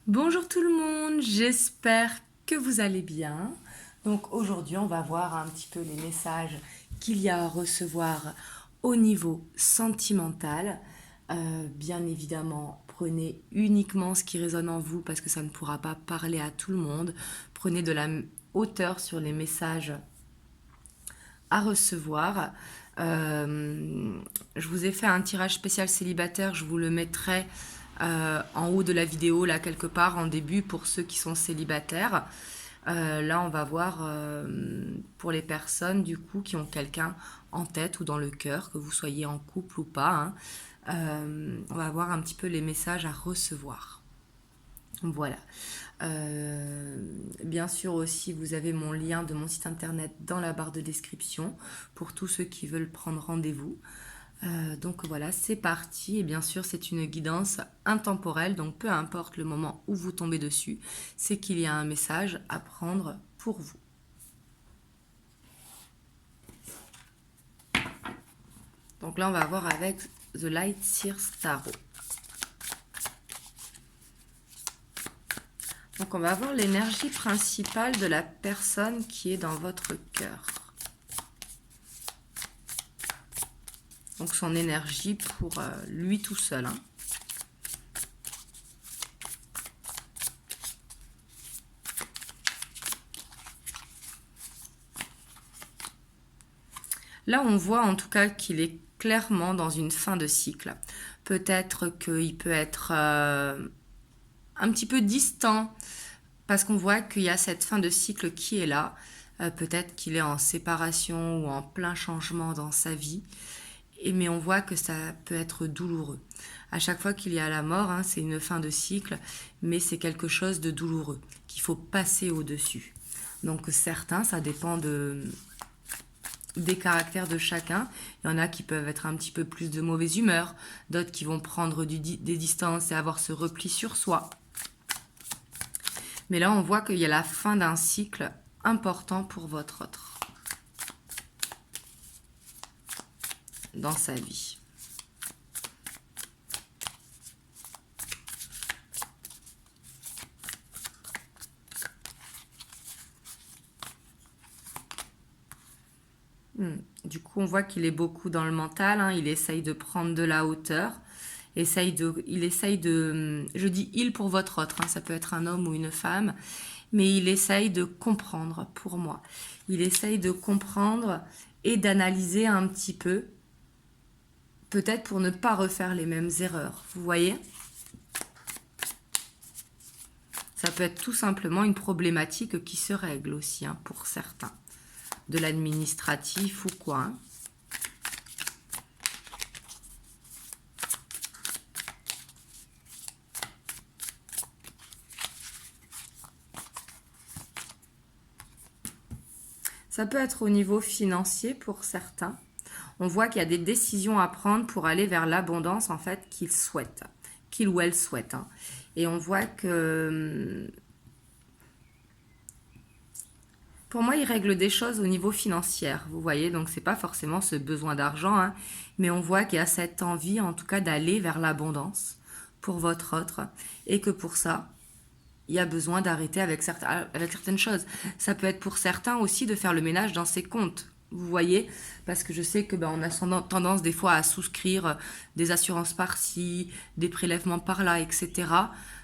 Bonjour tout le monde, j'espère que vous allez bien. Donc aujourd'hui, on va voir un petit peu les messages qu'il y a à recevoir au niveau sentimental. Bien évidemment, prenez uniquement ce qui résonne en vous parce que ça ne pourra pas parler à tout le monde. Prenez de la hauteur sur les messages à recevoir. Je vous ai fait un tirage spécial célibataire, je vous le mettrai en haut de la vidéo, là quelque part en début pour ceux qui sont célibataires. Là, on va voir pour les personnes du coup qui ont quelqu'un en tête ou dans le cœur, que vous soyez en couple ou pas. Hein. On va voir un petit peu les messages à recevoir. Voilà. Bien sûr aussi, vous avez mon lien de mon site internet dans la barre de description pour tous ceux qui veulent prendre rendez-vous. Donc voilà, c'est parti. Et bien sûr, c'est une guidance intemporelle, donc peu importe le moment où vous tombez dessus, c'est qu'il y a un message à prendre pour vous. Donc là, on va voir avec The Light Seers Tarot. Donc on va voir l'énergie principale de la personne qui est dans votre cœur. Donc son énergie pour lui tout seul. Hein. Là, on voit en tout cas qu'il est clairement dans une fin de cycle. Peut-être qu'il peut être un petit peu distant parce qu'on voit qu'il y a cette fin de cycle qui est là. Peut-être qu'il est en séparation ou en plein changement dans sa vie. Mais on voit que ça peut être douloureux. À chaque fois qu'il y a la mort, hein, c'est une fin de cycle, mais c'est quelque chose de douloureux, qu'il faut passer au-dessus. Donc certains, ça dépend des caractères de chacun. Il y en a qui peuvent être un petit peu plus de mauvaise humeur, d'autres qui vont prendre des distances et avoir ce repli sur soi. Mais là, on voit qu'il y a la fin d'un cycle important pour votre autre dans sa vie. Du coup, on voit qu'il est beaucoup dans le mental. Hein, il essaye de prendre de la hauteur. Il essaye de... Je dis il pour votre autre. Hein, ça peut être un homme ou une femme. Mais il essaye de comprendre pour moi. Il essaye de comprendre et d'analyser un petit peu. Peut-être pour ne pas refaire les mêmes erreurs. Vous voyez ? Ça peut être tout simplement une problématique qui se règle aussi hein, pour certains. De l'administratif ou quoi. Hein. Ça peut être au niveau financier pour certains. On voit qu'il y a des décisions à prendre pour aller vers l'abondance en fait qu'ils souhaitent, qu'il ou elle souhaite. Hein. Et on voit que pour moi, il règle des choses au niveau financier. Vous voyez, donc c'est pas forcément ce besoin d'argent, hein, mais on voit qu'il y a cette envie, en tout cas, d'aller vers l'abondance pour votre autre, et que pour ça, il y a besoin d'arrêter avec certaines choses. Ça peut être pour certains aussi de faire le ménage dans ses comptes. Vous voyez, parce que je sais que on a tendance des fois à souscrire des assurances par-ci, des prélèvements par-là, etc.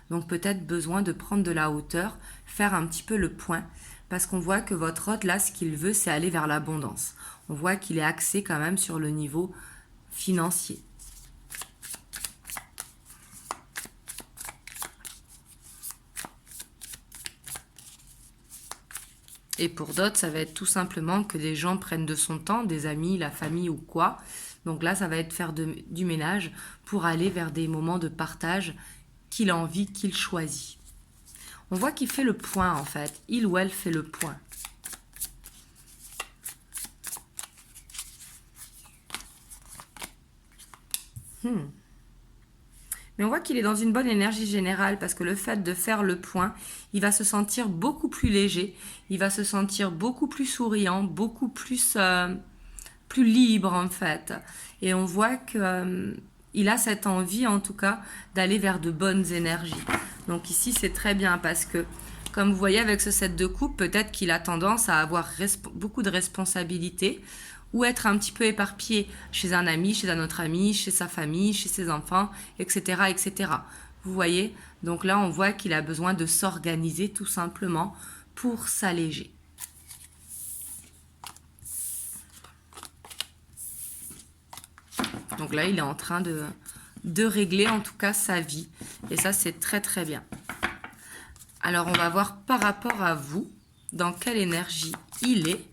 Donc peut-être besoin de prendre de la hauteur, faire un petit peu le point, parce qu'on voit que votre hôte, là, ce qu'il veut, c'est aller vers l'abondance. On voit qu'il est axé quand même sur le niveau financier. Et pour d'autres, ça va être tout simplement que des gens prennent de son temps, des amis, la famille ou quoi. Donc là, ça va être faire du ménage pour aller vers des moments de partage qu'il a envie, qu'il choisit. On voit qu'il fait le point en fait. Il ou elle fait le point. Mais on voit qu'il est dans une bonne énergie générale parce que le fait de faire le point, il va se sentir beaucoup plus léger, il va se sentir beaucoup plus souriant, beaucoup plus libre en fait. Et on voit que il a cette envie en tout cas d'aller vers de bonnes énergies. Donc ici c'est très bien parce que comme vous voyez avec ce 7 de coupe, peut-être qu'il a tendance à avoir beaucoup de responsabilités ou être un petit peu éparpillé chez un ami, chez un autre ami, chez sa famille, chez ses enfants, etc. etc. Vous voyez? Donc là on voit qu'il a besoin de s'organiser tout simplement pour s'alléger. Donc là, il est en train de régler en tout cas sa vie. Et ça, c'est très très bien. Alors, on va voir par rapport à vous, dans quelle énergie il est.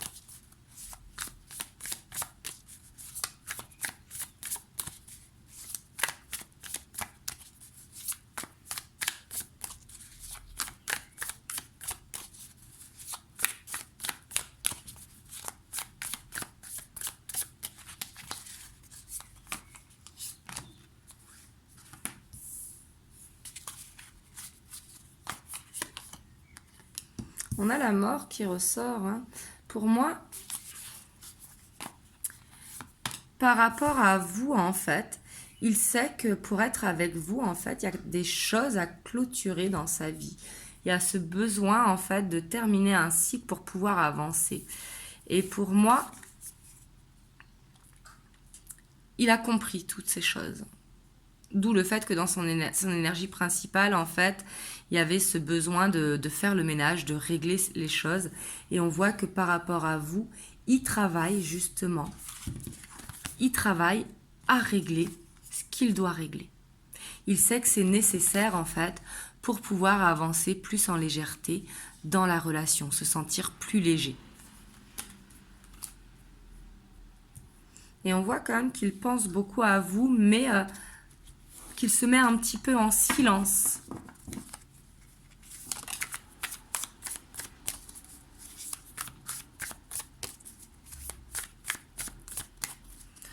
On a la mort qui ressort. Hein. Pour moi, par rapport à vous, en fait, il sait que pour être avec vous, en fait, il y a des choses à clôturer dans sa vie. Il y a ce besoin, en fait, de terminer un cycle pour pouvoir avancer. Et pour moi, il a compris toutes ces choses. D'où le fait que dans son énergie principale, en fait, il y avait ce besoin de faire le ménage, de régler les choses. Et on voit que par rapport à vous, il travaille justement. Il travaille à régler ce qu'il doit régler. Il sait que c'est nécessaire, en fait, pour pouvoir avancer plus en légèreté dans la relation, se sentir plus léger. Et on voit quand même qu'il pense beaucoup à vous, mais qu'il se met un petit peu en silence.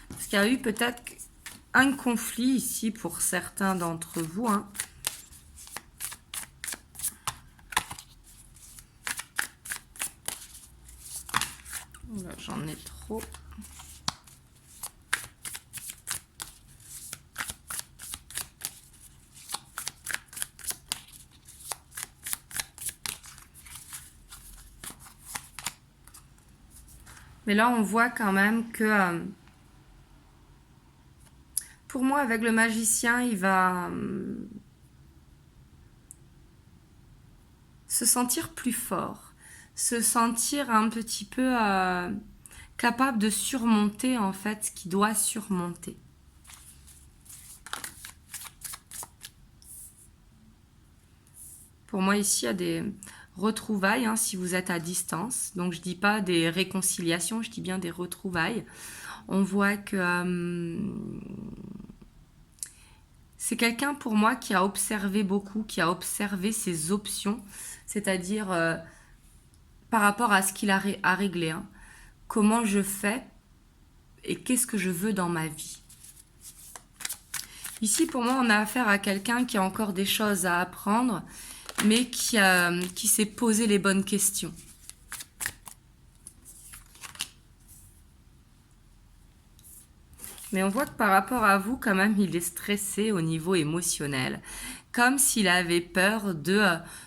Parce qu'il y a eu peut-être un conflit ici pour certains d'entre vous. Hein. J'en ai trop. Mais là, on voit quand même que pour moi, avec le magicien, il va se sentir plus fort, se sentir un petit peu capable de surmonter en fait ce qu'il doit surmonter. Pour moi, ici, il y a des retrouvailles, hein, si vous êtes à distance. Donc, je ne dis pas des réconciliations, je dis bien des retrouvailles. On voit que c'est quelqu'un, pour moi, qui a observé beaucoup, qui a observé ses options, c'est-à-dire par rapport à ce qu'il a à régler. Hein. Comment je fais et qu'est-ce que je veux dans ma vie. Ici, pour moi, on a affaire à quelqu'un qui a encore des choses à apprendre, mais qui s'est posé les bonnes questions. Mais on voit que par rapport à vous, quand même, il est stressé au niveau émotionnel, comme s'il avait peur de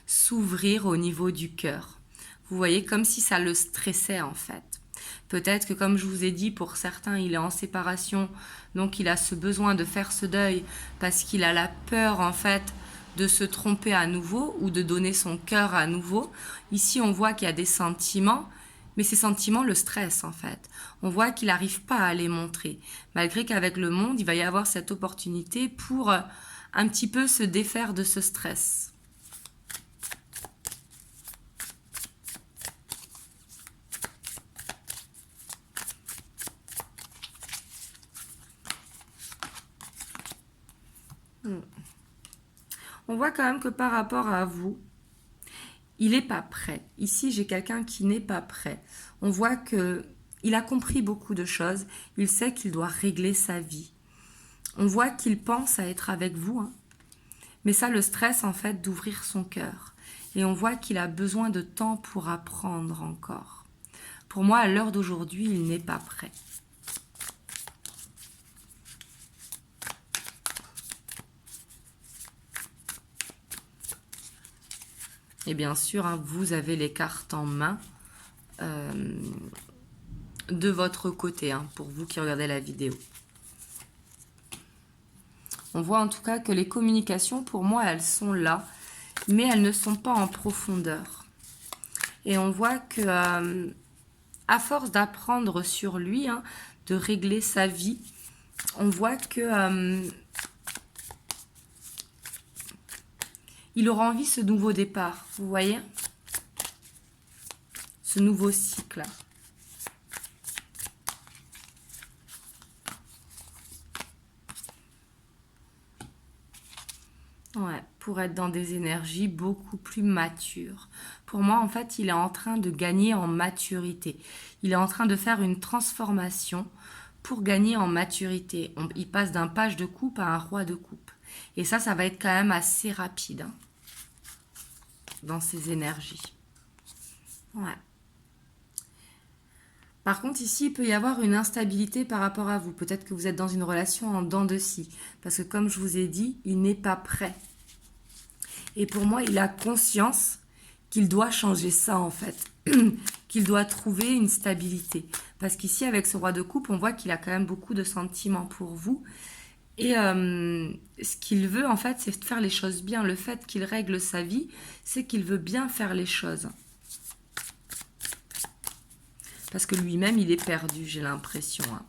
s'ouvrir au niveau du cœur. Vous voyez, comme si ça le stressait en fait. Peut-être que, comme je vous ai dit, pour certains, il est en séparation, donc il a ce besoin de faire ce deuil parce qu'il a la peur en fait de se tromper à nouveau ou de donner son cœur à nouveau. Ici, on voit qu'il y a des sentiments, mais ces sentiments le stressent en fait. On voit qu'il n'arrive pas à les montrer, malgré qu'avec le monde, il va y avoir cette opportunité pour un petit peu se défaire de ce stress. On voit quand même que par rapport à vous, il n'est pas prêt. Ici, j'ai quelqu'un qui n'est pas prêt. On voit qu'il a compris beaucoup de choses. Il sait qu'il doit régler sa vie. On voit qu'il pense à être avec vous. Hein. Mais ça le stresse en fait d'ouvrir son cœur. Et on voit qu'il a besoin de temps pour apprendre encore. Pour moi, à l'heure d'aujourd'hui, il n'est pas prêt. Et bien sûr, hein, vous avez les cartes en main de votre côté, hein, pour vous qui regardez la vidéo. On voit en tout cas que les communications, pour moi, elles sont là, mais elles ne sont pas en profondeur. Et on voit que, à force d'apprendre sur lui, hein, de régler sa vie, on voit que il aura envie de ce nouveau départ, vous voyez? Ce nouveau cycle. Ouais, pour être dans des énergies beaucoup plus matures. Pour moi, en fait, il est en train de gagner en maturité. Il est en train de faire une transformation pour gagner en maturité. Il passe d'un page de coupe à un roi de coupe. Et ça va être quand même assez rapide, hein, dans ces énergies. Ouais. Par contre, ici, il peut y avoir une instabilité par rapport à vous. Peut-être que vous êtes dans une relation en dents de scie. Parce que comme je vous ai dit, il n'est pas prêt. Et pour moi, il a conscience qu'il doit changer ça, en fait. Qu'il doit trouver une stabilité. Parce qu'ici, avec ce roi de coupe, on voit qu'il a quand même beaucoup de sentiments pour vous. Et ce qu'il veut, en fait, c'est faire les choses bien. Le fait qu'il règle sa vie, c'est qu'il veut bien faire les choses. Parce que lui-même, il est perdu, j'ai l'impression. Hein.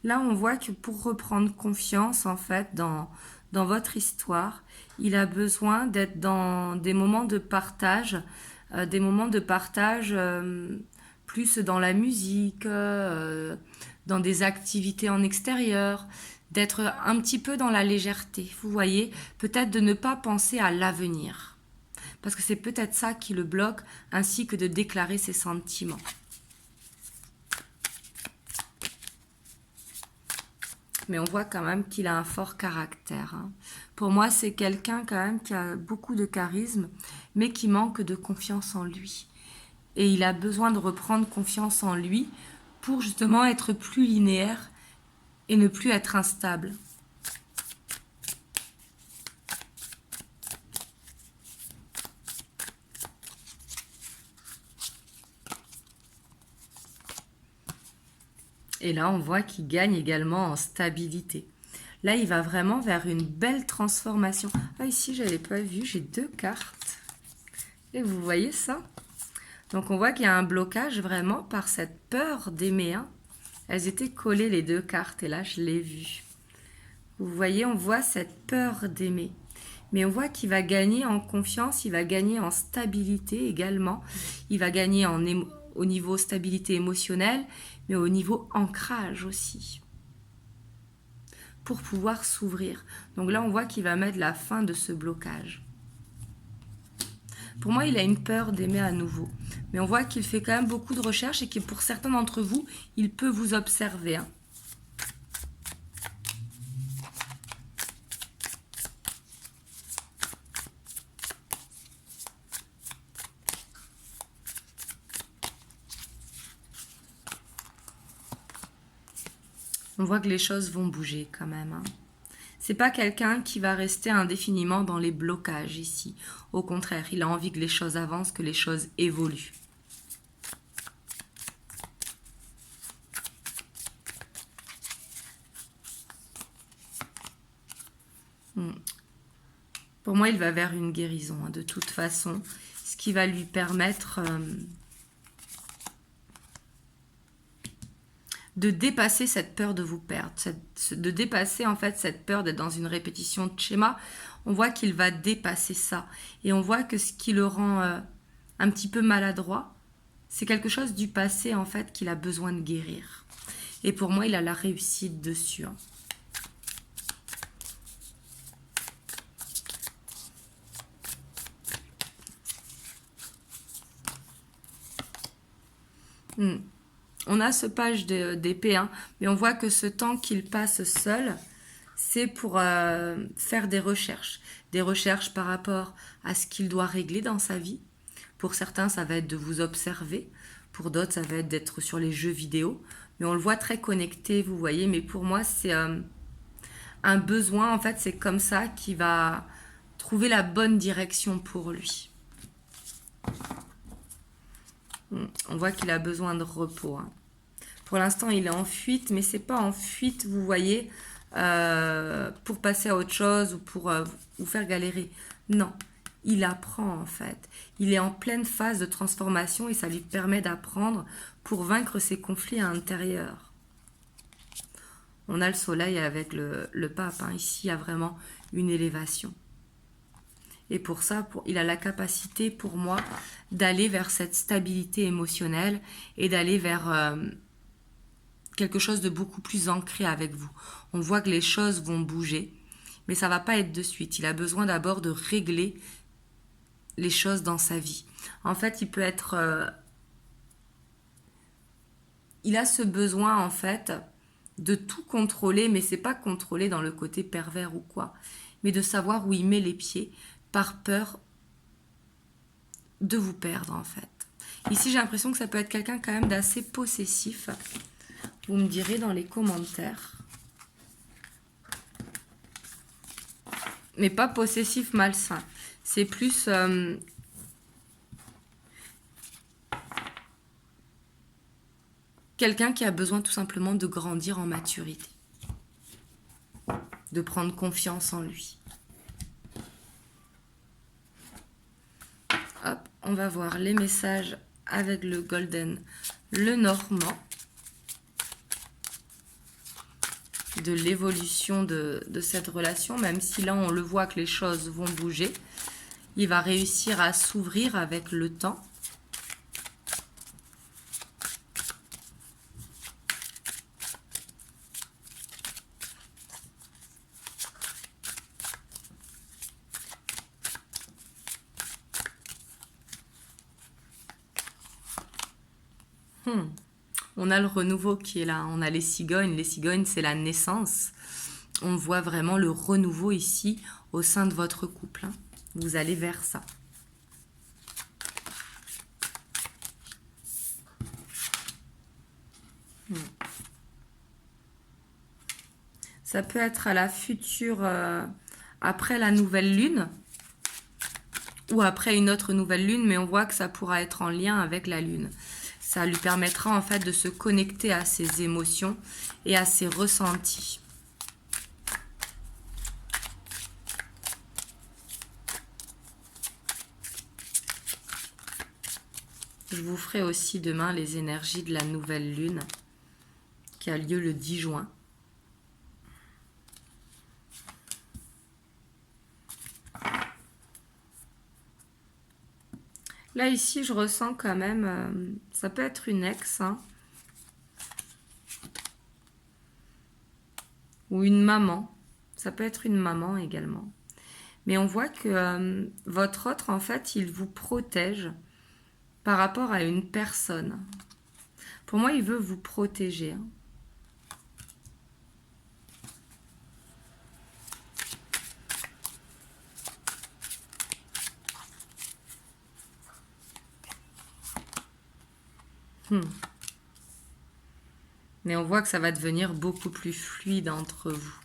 Là, on voit que pour reprendre confiance, en fait, dans votre histoire, il a besoin d'être dans des moments de partage, plus dans la musique, dans des activités en extérieur, d'être un petit peu dans la légèreté, vous voyez, peut-être de ne pas penser à l'avenir, parce que c'est peut-être ça qui le bloque, ainsi que de déclarer ses sentiments. Mais on voit quand même qu'il a un fort caractère. Hein. Pour moi, c'est quelqu'un quand même qui a beaucoup de charisme, mais qui manque de confiance en lui. Et il a besoin de reprendre confiance en lui pour justement être plus linéaire et ne plus être instable. Et là, on voit qu'il gagne également en stabilité. Là, il va vraiment vers une belle transformation. Ah, ici, je n'avais pas vu, j'ai 2 cartes. Et vous voyez ça? Donc, on voit qu'il y a un blocage vraiment par cette peur d'aimer. Hein. Elles étaient collées, les 2 cartes, et là, je l'ai vu. Vous voyez, on voit cette peur d'aimer. Mais on voit qu'il va gagner en confiance, il va gagner en stabilité également. Il va gagner au niveau stabilité émotionnelle, mais au niveau ancrage aussi, pour pouvoir s'ouvrir. Donc là, on voit qu'il va mettre la fin de ce blocage. Pour moi, il a une peur d'aimer à nouveau. Mais on voit qu'il fait quand même beaucoup de recherches et que pour certains d'entre vous, il peut vous observer. Hein. On voit que les choses vont bouger quand même. Hein. C'est pas quelqu'un qui va rester indéfiniment dans les blocages ici. Au contraire, il a envie que les choses avancent, que les choses évoluent. Pour moi, il va vers une guérison, hein, de toute façon. Ce qui va lui permettre de dépasser cette peur de vous perdre, de dépasser en fait cette peur d'être dans une répétition de schéma. On voit qu'il va dépasser ça. Et on voit que ce qui le rend un petit peu maladroit, c'est quelque chose du passé en fait qu'il a besoin de guérir. Et pour moi, il a la réussite dessus. Hein. On a ce page d'épée, hein, mais on voit que ce temps qu'il passe seul, c'est pour faire des recherches par rapport à ce qu'il doit régler dans sa vie. Pour certains, ça va être de vous observer, pour d'autres, ça va être d'être sur les jeux vidéo, mais on le voit très connecté, vous voyez, mais pour moi, c'est un besoin, en fait, c'est comme ça qu'il va trouver la bonne direction pour lui. On voit qu'il a besoin de repos. Hein. Pour l'instant, il est en fuite, mais c'est pas en fuite, vous voyez, pour passer à autre chose ou pour vous faire galérer. Non, il apprend en fait. Il est en pleine phase de transformation et ça lui permet d'apprendre pour vaincre ses conflits à l'intérieur. On a le soleil avec le pape. Hein. Ici, il y a vraiment une élévation. Et pour ça, il a la capacité pour moi d'aller vers cette stabilité émotionnelle et d'aller vers quelque chose de beaucoup plus ancré avec vous. On voit que les choses vont bouger, mais ça ne va pas être de suite. Il a besoin d'abord de régler les choses dans sa vie. En fait, il peut être... il a ce besoin, en fait, de tout contrôler, mais c'est pas contrôler dans le côté pervers ou quoi, mais de savoir où il met les pieds, par peur de vous perdre en fait. Ici j'ai l'impression que ça peut être quelqu'un quand même d'assez possessif. Vous me direz dans les commentaires. Mais pas possessif malsain. C'est plus quelqu'un qui a besoin tout simplement de grandir en maturité. De prendre confiance en lui. Hop, on va voir les messages avec le golden, le normand, de l'évolution de cette relation, même si là on le voit que les choses vont bouger. Il va réussir à s'ouvrir avec le temps. On a le renouveau qui est là. On a les cigognes. Les cigognes, c'est la naissance. On voit vraiment le renouveau ici au sein de votre couple. Hein. Vous allez vers ça. Ça peut être à la future, après la nouvelle lune, ou après une autre nouvelle lune, mais on voit que ça pourra être en lien avec la lune. Ça lui permettra en fait de se connecter à ses émotions et à ses ressentis. Je vous ferai aussi demain les énergies de la nouvelle lune qui a lieu le 10 juin. Là, ici, je ressens quand même, ça peut être une ex, hein, ou une maman. Ça peut être une maman également. Mais on voit que votre autre, en fait, il vous protège par rapport à une personne. Pour moi, il veut vous protéger. Hein. Mais on voit que ça va devenir beaucoup plus fluide entre vous.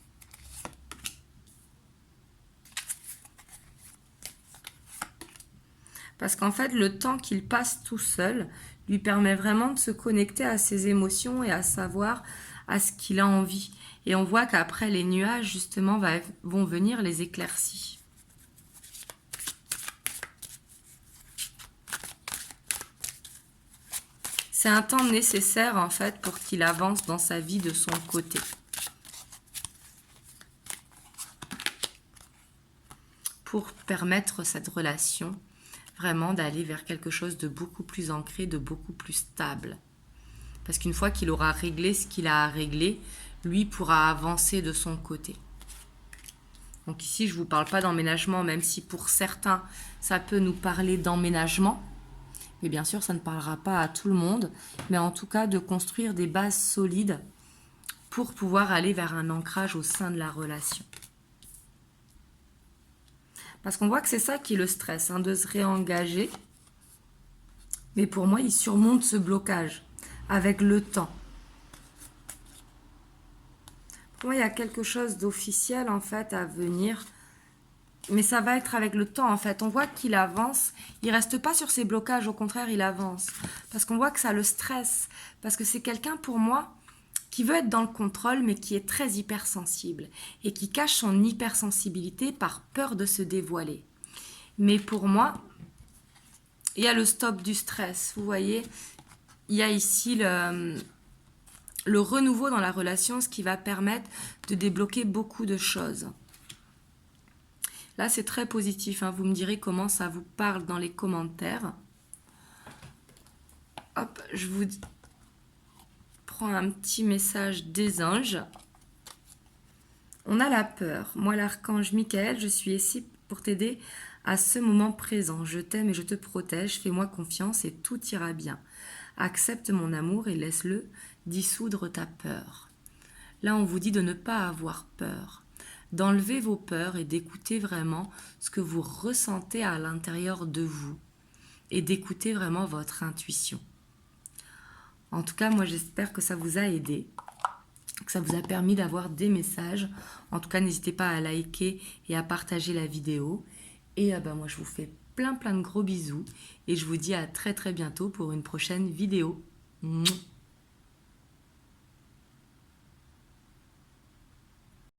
Parce qu'en fait, le temps qu'il passe tout seul lui permet vraiment de se connecter à ses émotions et à savoir à ce qu'il a envie. Et on voit qu'après, les nuages, justement, vont venir les éclaircies. C'est un temps nécessaire, en fait, pour qu'il avance dans sa vie de son côté. Pour permettre cette relation vraiment d'aller vers quelque chose de beaucoup plus ancré, de beaucoup plus stable. Parce qu'une fois qu'il aura réglé ce qu'il a à régler, lui pourra avancer de son côté. Donc ici, je ne vous parle pas d'emménagement, même si pour certains, ça peut nous parler d'emménagement. Mais bien sûr, ça ne parlera pas à tout le monde. Mais en tout cas, de construire des bases solides pour pouvoir aller vers un ancrage au sein de la relation. Parce qu'on voit que c'est ça qui le stresse, hein, de se réengager. Mais pour moi, il surmonte ce blocage avec le temps. Pour moi, il y a quelque chose d'officiel en fait à venir. Mais ça va être avec le temps en fait. On voit qu'il avance. Il reste pas sur ses blocages. Au contraire, il avance. Parce qu'on voit que ça le stresse. Parce que c'est quelqu'un pour moi qui veut être dans le contrôle mais qui est très hypersensible. Et qui cache son hypersensibilité par peur de se dévoiler. Mais pour moi, il y a le stop du stress. Vous voyez, il y a ici le renouveau dans la relation, ce qui va permettre de débloquer beaucoup de choses. Là, c'est très positif, hein. Vous me direz comment ça vous parle dans les commentaires. Hop, je vous prends un petit message des anges. On a la peur. Moi, l'archange Michael, je suis ici pour t'aider à ce moment présent. Je t'aime et je te protège. Fais-moi confiance et tout ira bien. Accepte mon amour et laisse-le dissoudre ta peur. Là, on vous dit de ne pas avoir peur, d'enlever vos peurs et d'écouter vraiment ce que vous ressentez à l'intérieur de vous et d'écouter vraiment votre intuition. En tout cas, moi, j'espère que ça vous a aidé, que ça vous a permis d'avoir des messages. En tout cas, n'hésitez pas à liker et à partager la vidéo. Et moi, je vous fais plein de gros bisous et je vous dis à très bientôt pour une prochaine vidéo. Mouah.